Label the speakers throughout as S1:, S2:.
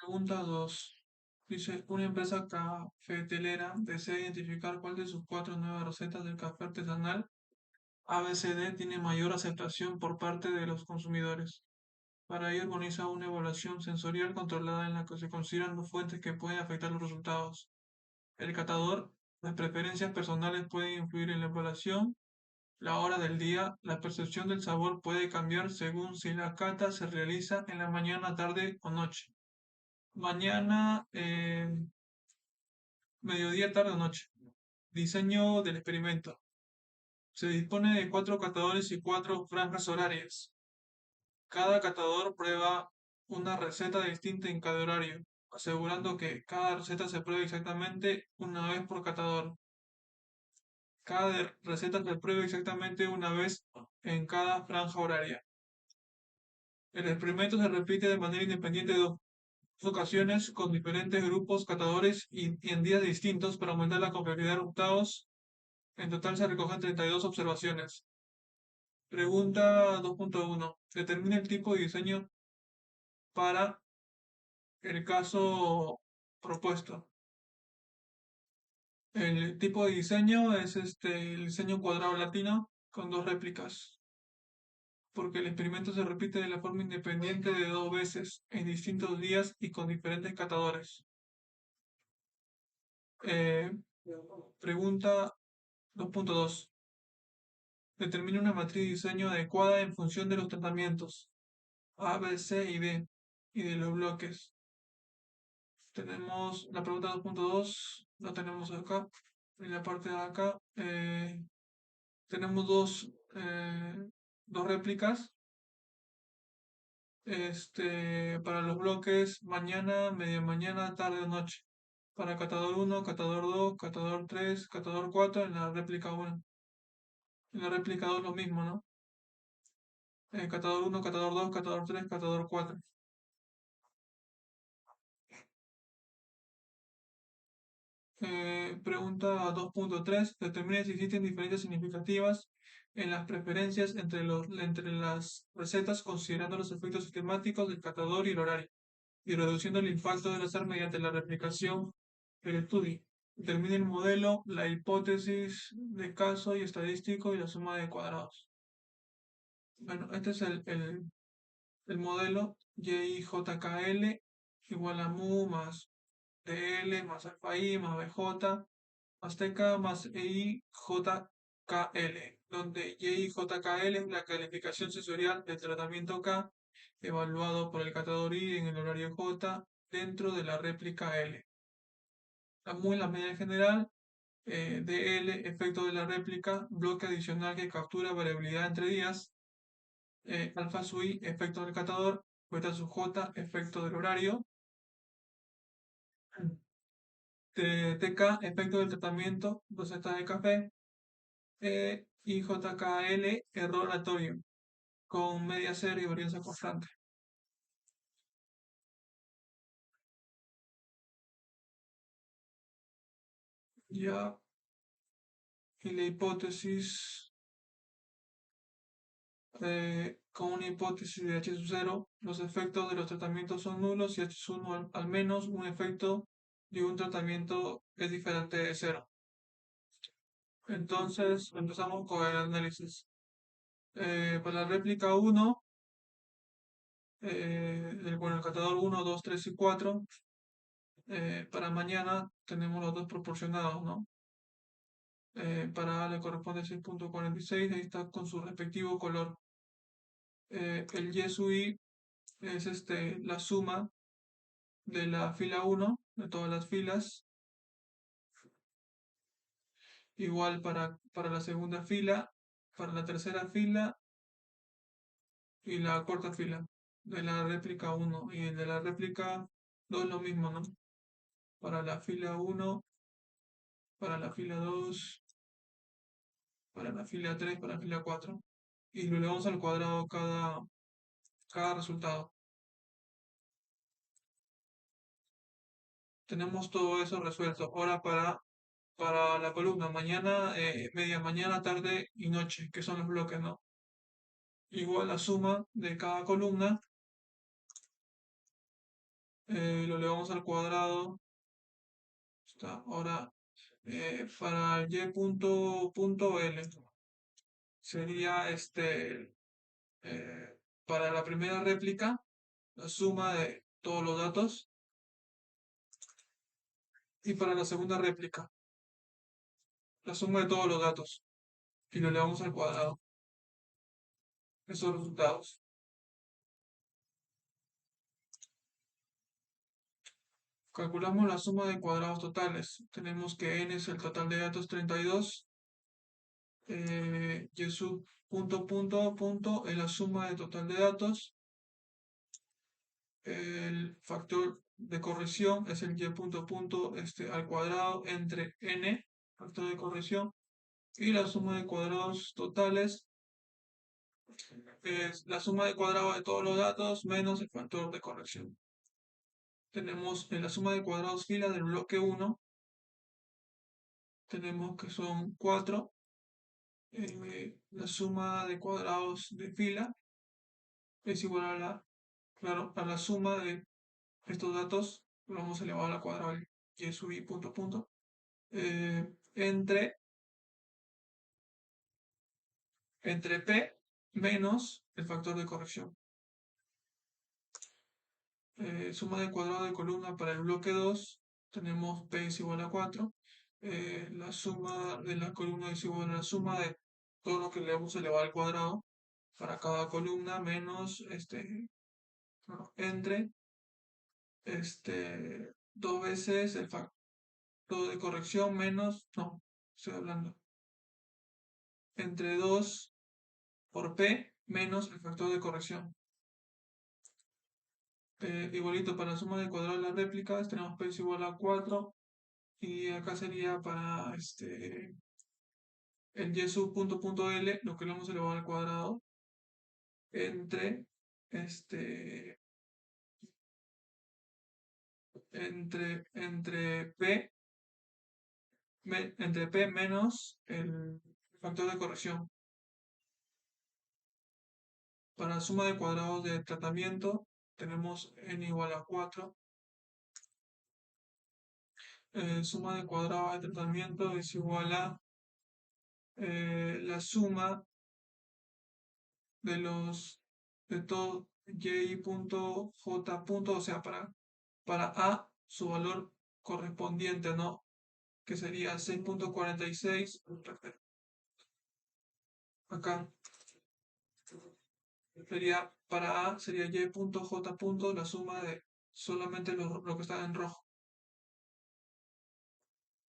S1: Pregunta 2. Dice, una empresa cafetelera desea identificar cuál de sus cuatro nuevas recetas del café artesanal ABCD tiene mayor aceptación por parte de los consumidores. Para ello organiza una evaluación sensorial controlada en la que se consideran dos fuentes que pueden afectar los resultados. El catador, las preferencias personales pueden influir en la evaluación, la hora del día, la percepción del sabor puede cambiar según si la cata se realiza en la mañana, tarde o noche. Mañana, mediodía, tarde o noche. Diseño del experimento. Se dispone de cuatro catadores y cuatro franjas horarias. Cada catador prueba una receta distinta en cada horario, asegurando que cada receta se pruebe exactamente una vez por catador. Cada receta se pruebe exactamente una vez en cada franja horaria. El experimento se repite de manera independiente dos ocasiones con diferentes grupos catadores y en días distintos para aumentar la complejidad de resultados. En total se recogen 32 observaciones. Pregunta 2.1. Determina el tipo de diseño para el caso propuesto. El tipo de diseño es el diseño cuadrado latino con dos réplicas, porque el experimento se repite de la forma independiente de dos veces en distintos días y con diferentes catadores. Eh, Pregunta 2.2. Determina una matriz de diseño adecuada en función de los tratamientos A, B, C y D y de los bloques. Tenemos la pregunta 2.2, la tenemos acá. En la parte de acá tenemos dos réplicas. Para los bloques mañana, media mañana, tarde o noche. Para catador 1, catador 2, catador 3, catador 4 en la réplica 1. En la réplica 2 lo mismo, ¿no? Catador 1, catador 2, catador 3, catador 4. Pregunta 2.3. Determina si existen diferencias significativas en las preferencias entre las recetas considerando los efectos sistemáticos del catador y el horario, y reduciendo el impacto del azar mediante la replicación del estudio. Determina el modelo, la hipótesis de caso y estadístico y la suma de cuadrados. Bueno, este es el modelo YIJKL igual a mu más DL más alfa I más BJ más TK más EIJKL, donde YIJKL es la calificación sensorial del tratamiento K evaluado por el catador I en el horario J dentro de la réplica L. La mu es la media general, DL efecto de la réplica, bloque adicional que captura variabilidad entre días, alfa sub I efecto del catador, beta sub J efecto del horario, TK efecto del tratamiento, receta de café, y JKL error aleatorio con media cero y varianza constante. Ya, y la hipótesis con una hipótesis de H sub 0, los efectos de los tratamientos son nulos y H sub 1 al menos un efecto de un tratamiento es diferente de cero. Entonces empezamos con el análisis. Para la réplica 1, el catador 1, 2, 3 y 4, para mañana tenemos los dos proporcionados, ¿no? Para A le corresponde 6.46, ahí está con su respectivo color. El Y sub I es la suma de la fila 1, de todas las filas, igual para la segunda fila, para la tercera fila y la cuarta fila de la réplica 1 y el de la réplica 2 lo mismo, ¿no? Para la fila 1, para la fila 2, para la fila 3, para la fila 4 y lo elevamos al cuadrado cada resultado. Tenemos todo eso resuelto. Ahora para la columna, mañana, media mañana, tarde y noche, que son los bloques, ¿no? Igual la suma de cada columna lo elevamos al cuadrado. Ahora, para y punto L sería para la primera réplica, la suma de todos los datos, y para la segunda réplica, la suma de todos los datos, y lo elevamos al cuadrado. Esos resultados. Calculamos la suma de cuadrados totales. Tenemos que n es el total de datos 32. Y sub punto es la suma de total de datos. El factor de corrección es el y punto al cuadrado entre n, factor de corrección, y la suma de cuadrados totales es la suma de cuadrados de todos los datos menos el factor de corrección. Tenemos en la suma de cuadrados fila del bloque 1, tenemos que son 4. La suma de cuadrados de fila es igual a la suma de estos datos, lo vamos a elevar al cuadrado y sub i punto, entre p menos el factor de corrección. Suma de cuadrado de columna para el bloque 2, tenemos p es igual a 4. La suma de la columna es igual a la suma de todo lo que le hemos elevado al cuadrado para cada columna menos entre dos veces el factor de corrección menos, no, estoy hablando, entre 2 por p menos el factor de corrección. Igualito para la suma de cuadrado de las réplicas, tenemos p es igual a 4, y acá sería para el y sub punto L, lo que le hemos elevado al cuadrado, entre este entre p entre p menos el factor de corrección. Para la suma de cuadrados de tratamiento tenemos n igual a 4. Suma de cuadrados de tratamiento es igual a la suma de los de todo y punto j punto, o sea, para a su valor correspondiente, ¿no? Que sería 6.46. Acá sería para a, sería y punto j punto, la suma de solamente lo que está en rojo.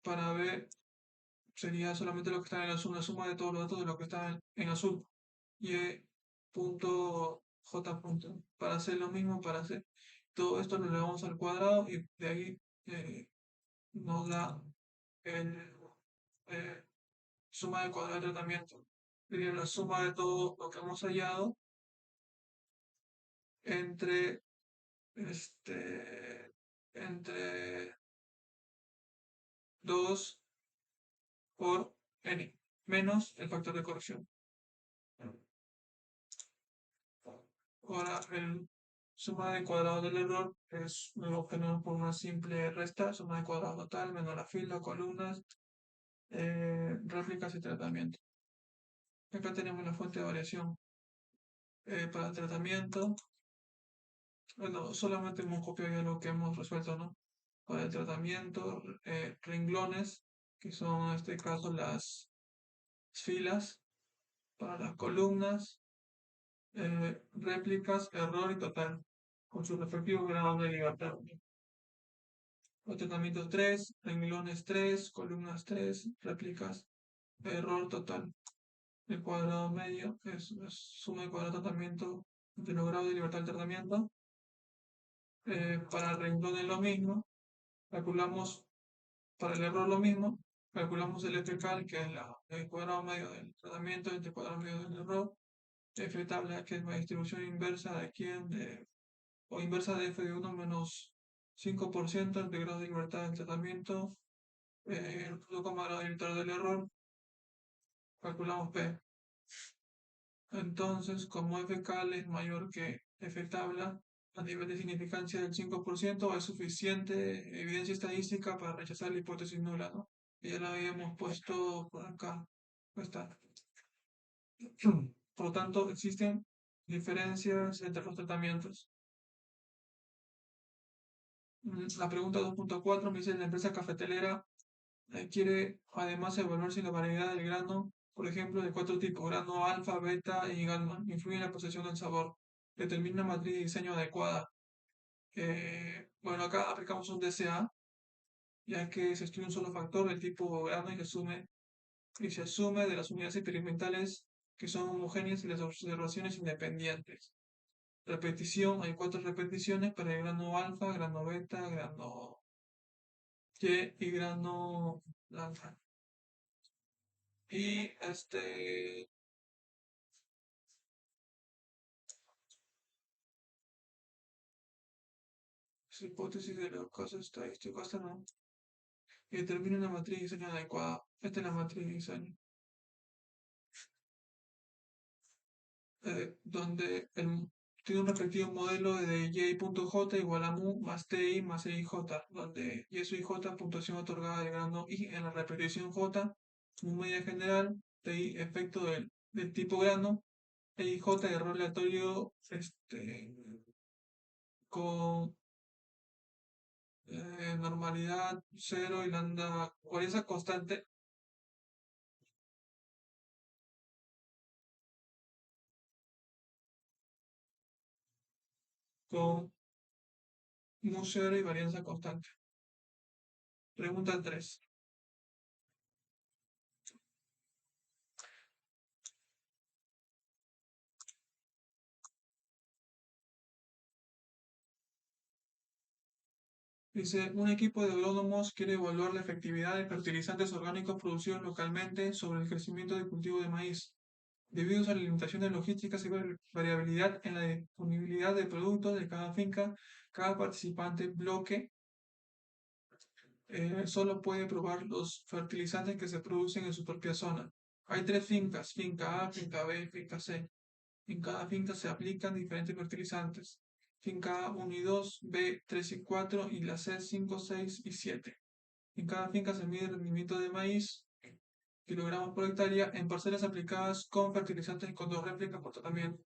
S1: Para b sería solamente lo que está en azul, la suma de todos los datos de lo que está en azul. Y punto j punto. Para hacer lo mismo, para hacer todo esto lo elevamos al cuadrado, y de ahí nos da el suma de cuadrado de tratamiento. Sería la suma de todo lo que hemos hallado entre entre 2 por n menos el factor de corrección. Ahora el suma de cuadrado del error lo obtenemos por una simple resta, suma de cuadrado total menos la fila, columnas, réplicas y tratamiento. Acá tenemos la fuente de variación para el tratamiento. Bueno, solamente hemos copiado ya lo que hemos resuelto, ¿no? Para el tratamiento, renglones, que son en este caso las filas, para las columnas, réplicas, error y total, con su respectivo grado de libertad. Los tratamientos 3, renglones 3, columnas 3, réplicas, error total. El cuadrado medio es suma de cuadrado de tratamiento de los grados de libertad del tratamiento. Para el renglón es lo mismo, calculamos para el error lo mismo, calculamos el FK, que es el cuadrado medio del tratamiento entre el cuadrado medio del error, F tabla, que es la distribución inversa de quién, o inversa de F de 1 menos 5% entre grado de libertad del tratamiento, el punto grado de libertad del error, calculamos P. Entonces, como FK es mayor que F tabla, a nivel de significancia del 5% es suficiente evidencia estadística para rechazar la hipótesis nula, ¿no? Que ya la habíamos puesto por acá. Ahí está. Por lo tanto, existen diferencias entre los tratamientos. La pregunta 2.4 me dice, la empresa cafetelera quiere además evaluar si la variedad del grano, por ejemplo, de cuatro tipos, grano alfa, beta y gamma, influye en la percepción del sabor. Determina matriz de diseño adecuada. Bueno, acá aplicamos un DCA, ya que se estudia un solo factor, el tipo grano, y se asume de las unidades experimentales que son homogéneas y las observaciones independientes. Repetición, hay cuatro repeticiones para el grano alfa, grano beta, grano Y grano alfa. Y su hipótesis de los casos estadísticos, esta no. Y determina una matriz de diseño adecuada. Esta es la matriz de diseño. Donde tiene un respectivo modelo de y.j igual a mu más ti más ij, donde y es j puntuación otorgada del grano i en la repetición j, mu media general, ti efecto del tipo grano, e ij error aleatorio con normalidad cero y lambda varianza constante con mu cero y varianza constante. Pregunta 3. Dice, un equipo de agrónomos quiere evaluar la efectividad de fertilizantes orgánicos producidos localmente sobre el crecimiento del cultivo de maíz. Debido a las limitaciones logísticas y variabilidad en la disponibilidad de productos de cada finca, cada participante bloque solo puede probar los fertilizantes que se producen en su propia zona. Hay tres fincas, finca A, finca B, finca C. En cada finca se aplican diferentes fertilizantes. Finca A 1 y 2, B 3 y 4 y la C 5, 6 y 7. En cada finca se mide el rendimiento de maíz, kilogramos por hectárea, en parcelas aplicadas con fertilizantes con dos réplicas por tratamiento.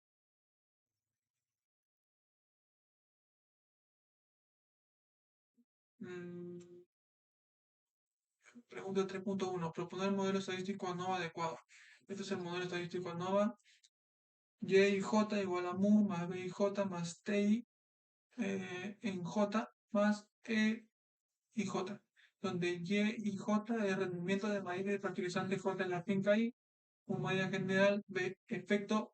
S1: Mm, Pregunta 3.1. Proponer el modelo estadístico ANOVA adecuado. Este es el modelo estadístico ANOVA. Y y J igual a mu más B y J más TI en J más E y J, donde Y y J es rendimiento de maíz de fertilizante J en la finca I, un medida general B, efecto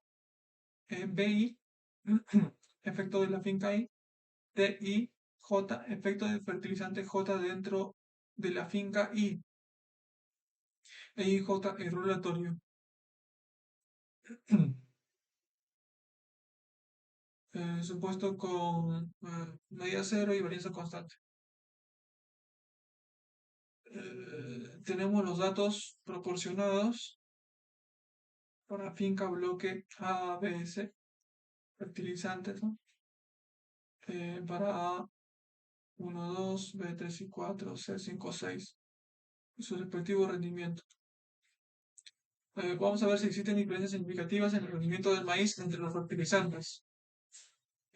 S1: BI, efecto de la finca I, TI, J, efecto del fertilizante J dentro de la finca I, e I, J, error aleatorio. Supuesto con medida cero y varianza constante. Tenemos los datos proporcionados para finca bloque A, B, C, fertilizantes, ¿no? Para A 1, 2, B 3 y 4, C 5, 6 y su respectivo rendimiento. Vamos a ver si existen diferencias significativas en el rendimiento del maíz entre los fertilizantes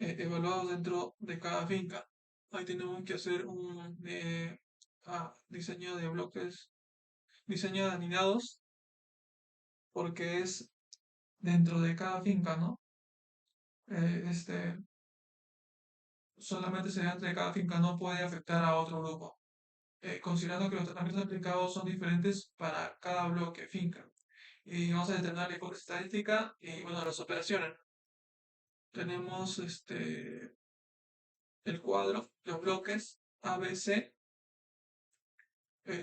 S1: evaluados dentro de cada finca. Ahí tenemos que hacer un diseño de bloques, diseño de anidados, porque es dentro de cada finca, ¿no? Eh, este, Solamente se dentro de cada finca, no puede afectar a otro grupo, considerando que los tratamientos aplicados son diferentes para cada bloque finca. Y vamos a determinar la hipótesis estadística y bueno, las operaciones. Tenemos el cuadro, los bloques A, B, C,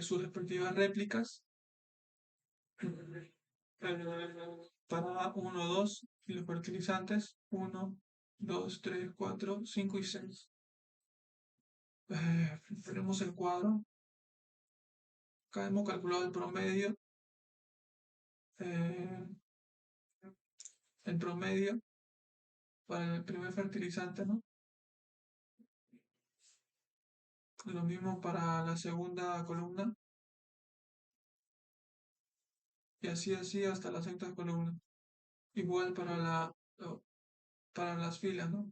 S1: sus respectivas réplicas. Para 1, 2 y los fertilizantes 1, 2, 3, 4, 5 y 6. Tenemos el cuadro. Acá hemos calculado eh, el promedio para el primer fertilizante, ¿no? Lo mismo para la segunda columna y así hasta la sexta columna. Igual para para las filas, ¿no?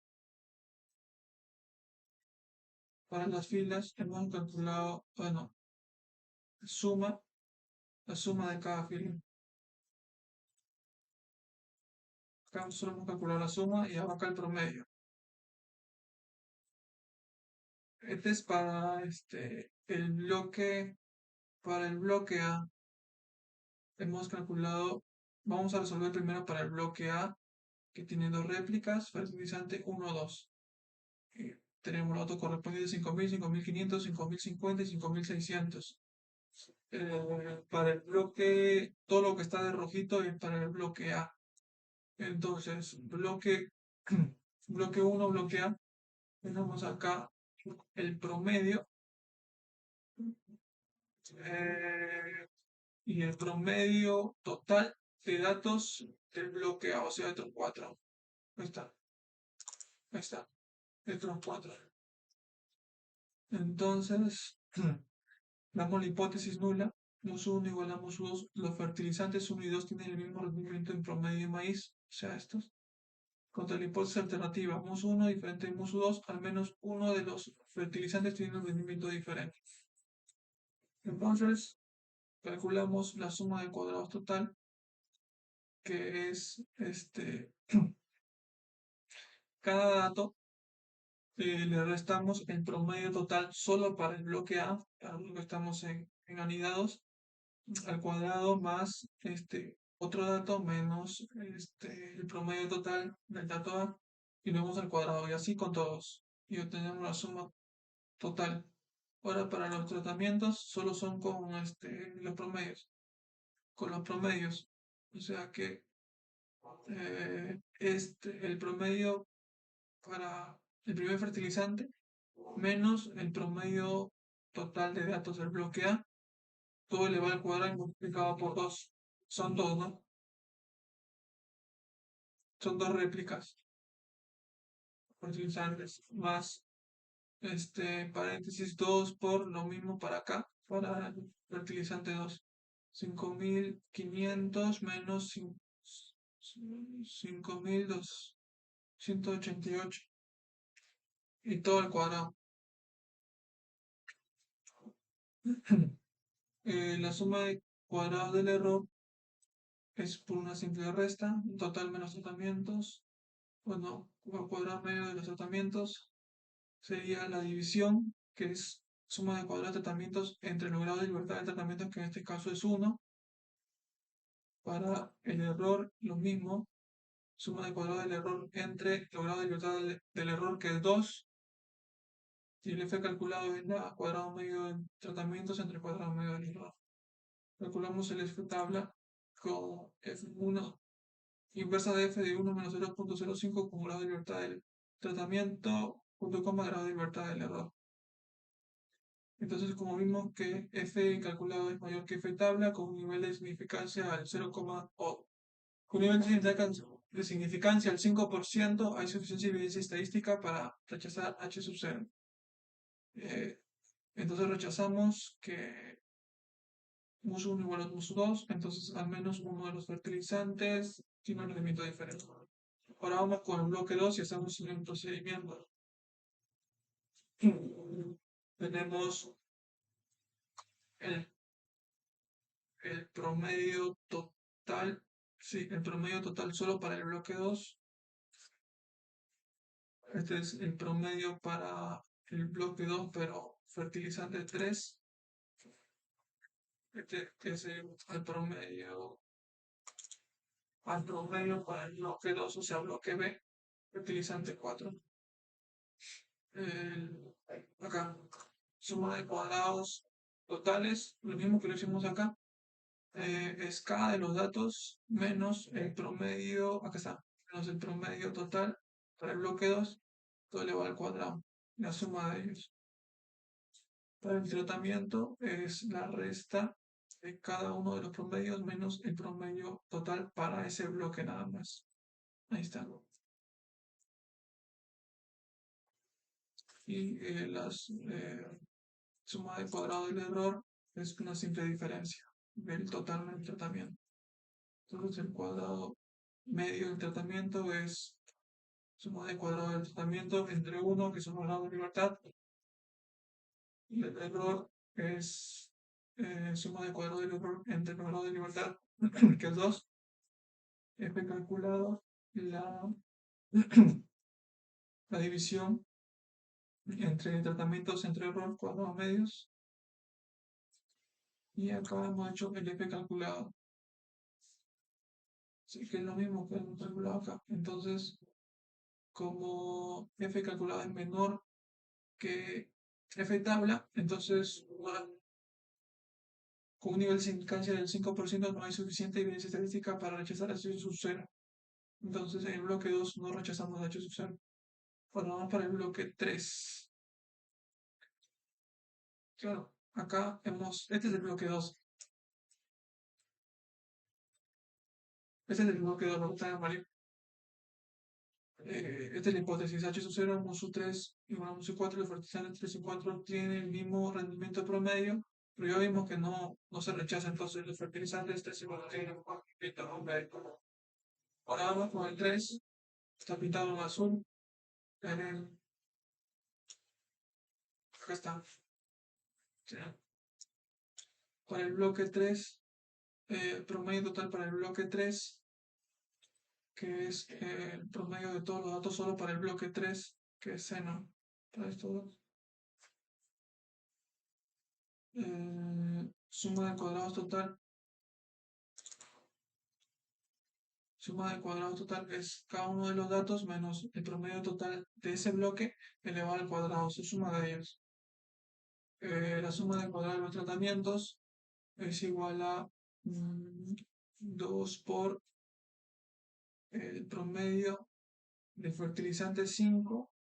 S1: Para las filas hemos calculado, bueno, suma, la suma de cada fila. Acá solo hemos calculado la suma y acá el promedio. Este es para para el bloque A. Hemos calculado, vamos a resolver primero para el bloque A, que tiene dos réplicas, fertilizante 1, 2. Tenemos los datos correspondientes 5.000, 5.500, 5.050 y 5.600. Para el bloque, todo lo que está de rojito es para el bloque A. Entonces, bloque 1, bloque A, tenemos acá el promedio eh, y el promedio total de datos del bloque A, o sea, de los 4. Ahí está, ahí está, de los 4. Entonces, damos la hipótesis nula, mus1 igual a mus2, los fertilizantes 1 y 2 tienen el mismo rendimiento en promedio de maíz, o sea, estos. Contra la hipótesis alternativa, mus1 diferente de mus2, al menos uno de los fertilizantes tiene un rendimiento diferente. Entonces, calculamos la suma de cuadrados total, que es cada dato, le restamos el promedio total solo para el bloque A, para lo que estamos en anidados, al cuadrado más otro dato menos el promedio total del dato A, y lo vamos al cuadrado, y así con todos, y obtenemos la suma total. Ahora para los tratamientos solo son con los promedios, con los promedios. O sea que el promedio para el primer fertilizante menos el promedio total de datos del bloque A, todo elevado al cuadrado y multiplicado por 2. Son dos, ¿no? Son dos réplicas fertilizantes más paréntesis 2 por lo mismo para acá, para el fertilizante 2. 5.500 menos 5.288 y todo al cuadrado. La suma de cuadrados del error es por una simple resta, total menos tratamientos. Bueno, al cuadrado medio de los tratamientos sería la división, que es suma de cuadrados de tratamientos entre los grados de libertad de tratamiento, que en este caso es 1. Para el error, lo mismo, suma de cuadrado del error entre los grados de libertad del error, que es 2. Y el F calculado es la cuadrado medio de tratamientos entre cuadrado medio del error. Calculamos el F tabla con F1 inversa de F de 1 menos 0.05 como grado de libertad del tratamiento, punto coma grado de libertad del error. Entonces, como vimos que F calculado es mayor que F tabla, con un nivel de significancia al 0, o con un nivel de significancia al 5%, hay suficiente evidencia estadística para rechazar H sub 0. Entonces rechazamos que mus1 igual a mus2, entonces al menos uno de los fertilizantes tiene un rendimiento diferente. Ahora vamos con el bloque 2 y hacemos el procedimiento. Tenemos el, el promedio total, sí, el promedio total solo para el bloque 2. Este es el promedio para el bloque 2, pero fertilizante 3. Este es el promedio al promedio para el bloque 2, o sea, bloque B, fertilizante 4. Acá, suma de cuadrados totales, lo mismo que lo hicimos acá, es cada de los datos menos el promedio, acá está, menos el promedio total para el bloque 2, todo elevado al cuadrado, la suma de ellos. Para el tratamiento es la resta de cada uno de los promedios menos el promedio total para ese bloque nada más. Ahí está. Y Suma de cuadrado del error es una simple diferencia del total del tratamiento. Entonces el cuadrado medio del tratamiento es suma de cuadrado del tratamiento entre 1, que es un grado de libertad, y el error es suma de cuadrado del error entre el grado de libertad, que es 2, f calculado, la, la división entre tratamientos entre error cuadrado medios, y acá hemos hecho el f calculado. Así que es lo mismo que hemos calculado acá. Entonces, como f calculado es menor que f tabla, entonces con un nivel de significancia del 5% no hay suficiente evidencia estadística para rechazar h sub 0. Entonces en el bloque 2 no rechazamos h sub 0. Ahora vamos para el bloque 3. Claro, acá este es el bloque 2. Este es el bloque 2, lo que está en amarillo. Esta es la hipótesis. H sub 0, mu sub 3 igual a mu sub 4. Los fertilizantes 3 y 4 tienen el mismo rendimiento promedio, pero ya vimos que no se rechaza, entonces los fertilizantes 3 igual a tienen un rendimiento promedio. Ahora vamos con el 3. Está pintado en azul. Acá está. Para el bloque 3, promedio total para el bloque 3, que es el promedio de todos los datos solo para el bloque 3, que es seno. Para estos dos. Suma de cuadrados total. Suma de cuadrados total es cada uno de los datos menos el promedio total de ese bloque elevado al cuadrado, su suma de ellos. La suma de cuadrados de los tratamientos es igual a 2 por el promedio del fertilizante 5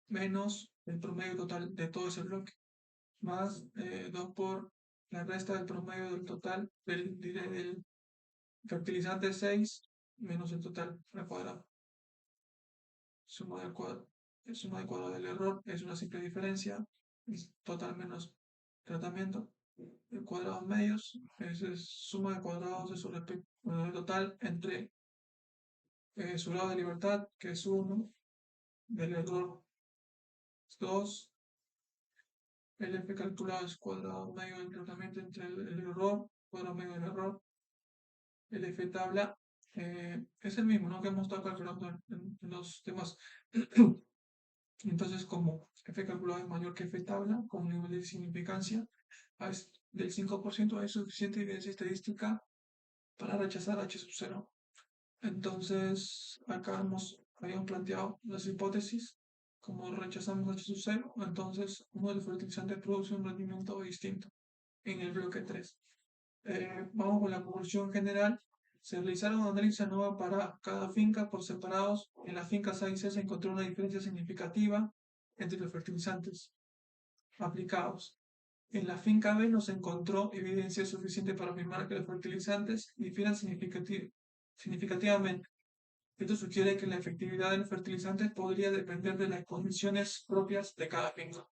S1: menos el promedio total de todo ese bloque, más 2 por la resta del promedio del total del fertilizante 6 menos el total al cuadrado. Suma del cuadrado. Suma de cuadrado del error es una simple diferencia, es total menos tratamiento. El cuadrado medios es suma de cuadrados de su total entre su grado de libertad, que es 1, del error es 2, el f calculado es cuadrado medio del tratamiento entre el error, cuadrado medio del error, el f tabla es el mismo, ¿no? Que hemos estado calculando en los temas. Entonces, como f calculado es mayor que f tabla, con un nivel de significancia del 5%, hay suficiente evidencia estadística para rechazar h sub 0. Entonces, acá habíamos planteado las hipótesis, como rechazamos h sub 0, entonces uno de los fertilizantes produce un rendimiento distinto en el bloque 3. Vamos con la conclusión general. Se realizaron análisis ANOVA para cada finca por separados. En las fincas A y C se encontró una diferencia significativa entre los fertilizantes aplicados. En la finca B no se encontró evidencia suficiente para afirmar que los fertilizantes difieren significativamente. Esto sugiere que la efectividad de los fertilizantes podría depender de las condiciones propias de cada finca.